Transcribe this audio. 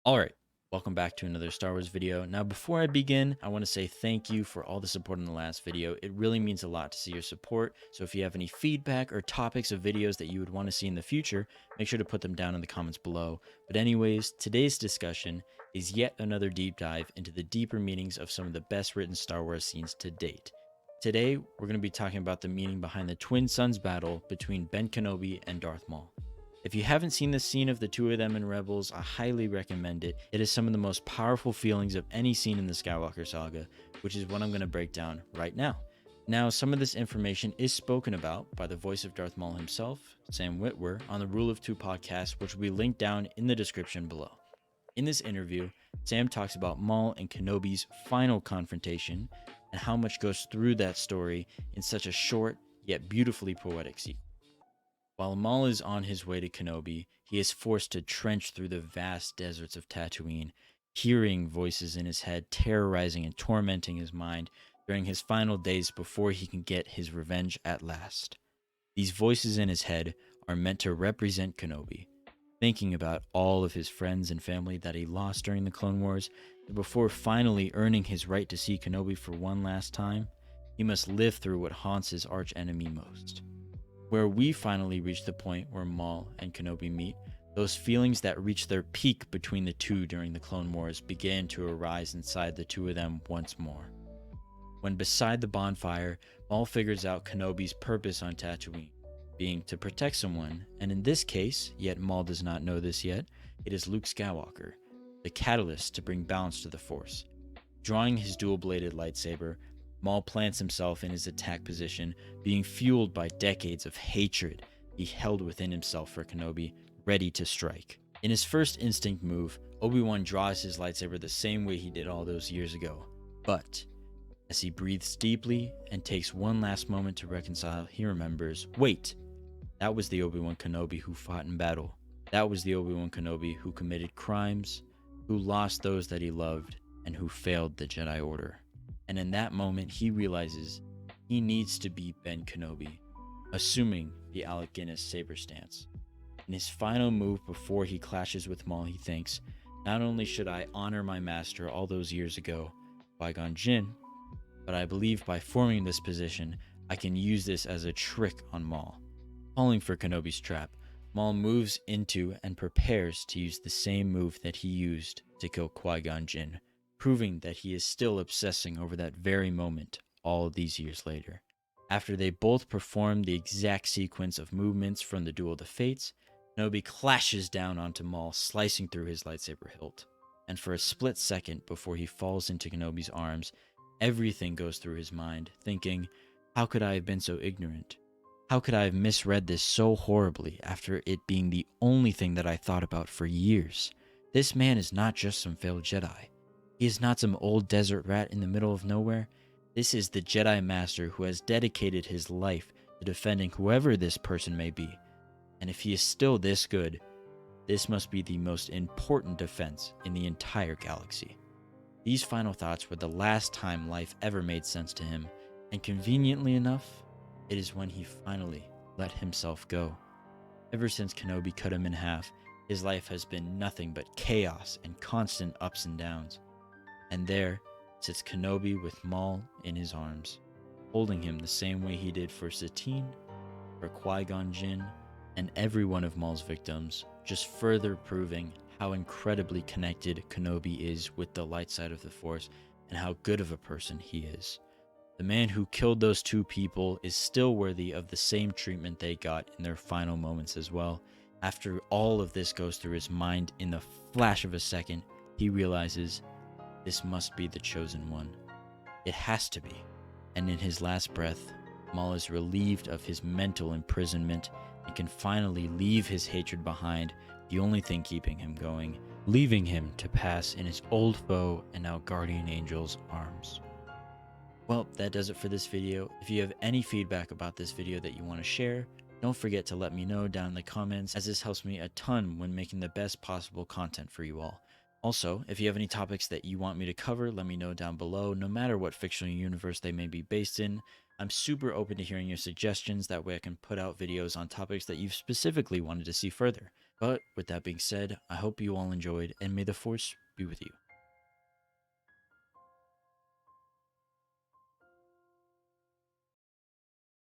Alright, welcome back to another Star Wars video. Now before I begin, I want to say thank you for all the support in the last video. It really means a lot to see your support, so if you have any feedback or topics of videos that you would want to see in the future, make sure to put them down in the comments below. But anyways, today's discussion is yet another deep dive into the deeper meanings of some of the best written Star Wars scenes to date. Today, we're going to be talking about the meaning behind the Twin Suns battle between Ben Kenobi and Darth Maul. If you haven't seen the scene of the two of them in Rebels, I highly recommend it. It is some of the most powerful feelings of any scene in the Skywalker saga, which is what I'm going to break down right now. Now, some of this information is spoken about by the voice of Darth Maul himself, Sam Witwer, on the Rule of Two podcast, which will be linked down in the description below. In this interview, Sam talks about Maul and Kenobi's final confrontation and how much goes through that story in such a short yet beautifully poetic sequence. While Maul is on his way to Kenobi, he is forced to trench through the vast deserts of Tatooine, hearing voices in his head terrorizing and tormenting his mind during his final days before he can get his revenge at last. These voices in his head are meant to represent Kenobi, thinking about all of his friends and family that he lost during the Clone Wars, and before finally earning his right to see Kenobi for one last time, he must live through what haunts his archenemy most. Where we finally reach the point where Maul and Kenobi meet, those feelings that reach their peak between the two during the Clone Wars began to arise inside the two of them once more. When beside the bonfire, Maul figures out Kenobi's purpose on Tatooine, being to protect someone, and in this case, yet Maul does not know this yet, it is Luke Skywalker, the catalyst to bring balance to the Force. Drawing his dual-bladed lightsaber, Maul plants himself in his attack position, being fueled by decades of hatred he held within himself for Kenobi, ready to strike. In his first instinct move, Obi-Wan draws his lightsaber the same way he did all those years ago. But, as he breathes deeply and takes one last moment to reconcile, he remembers, wait, that was the Obi-Wan Kenobi who fought in battle. That was the Obi-Wan Kenobi who committed crimes, who lost those that he loved, and who failed the Jedi Order. And in that moment, he realizes he needs to be Ben Kenobi, assuming the Alec Guinness saber stance. In his final move before he clashes with Maul, he thinks, not only should I honor my master all those years ago, Qui-Gon Jinn, but I believe by forming this position, I can use this as a trick on Maul. Falling for Kenobi's trap, Maul moves into and prepares to use the same move that he used to kill Qui-Gon Jinn, proving that he is still obsessing over that very moment all these years later. After they both perform the exact sequence of movements from the Duel of the Fates, Kenobi clashes down onto Maul, slicing through his lightsaber hilt. And for a split second before he falls into Kenobi's arms, everything goes through his mind, thinking, how could I have been so ignorant? How could I have misread this so horribly after it being the only thing that I thought about for years? This man is not just some failed Jedi. He is not some old desert rat in the middle of nowhere. This is the Jedi Master who has dedicated his life to defending whoever this person may be. And if he is still this good, this must be the most important defense in the entire galaxy. These final thoughts were the last time life ever made sense to him, and conveniently enough, it is when he finally let himself go. Ever since Kenobi cut him in half, his life has been nothing but chaos and constant ups and downs. And there sits Kenobi with Maul in his arms, holding him the same way he did for Satine, for Qui-Gon Jinn, and every one of Maul's victims, just further proving how incredibly connected Kenobi is with the light side of the Force and how good of a person he is. The man who killed those two people is still worthy of the same treatment they got in their final moments as well. After all of this goes through his mind in the flash of a second, he realizes this must be the chosen one. It has to be. And in his last breath, Maul is relieved of his mental imprisonment and can finally leave his hatred behind, the only thing keeping him going, leaving him to pass in his old foe and now guardian angel's arms. Well, that does it for this video. If you have any feedback about this video that you want to share, don't forget to let me know down in the comments, as this helps me a ton when making the best possible content for you all. Also, if you have any topics that you want me to cover, let me know down below, no matter what fictional universe they may be based in. I'm super open to hearing your suggestions, that way I can put out videos on topics that you've specifically wanted to see further. But with that being said, I hope you all enjoyed, and may the Force be with you.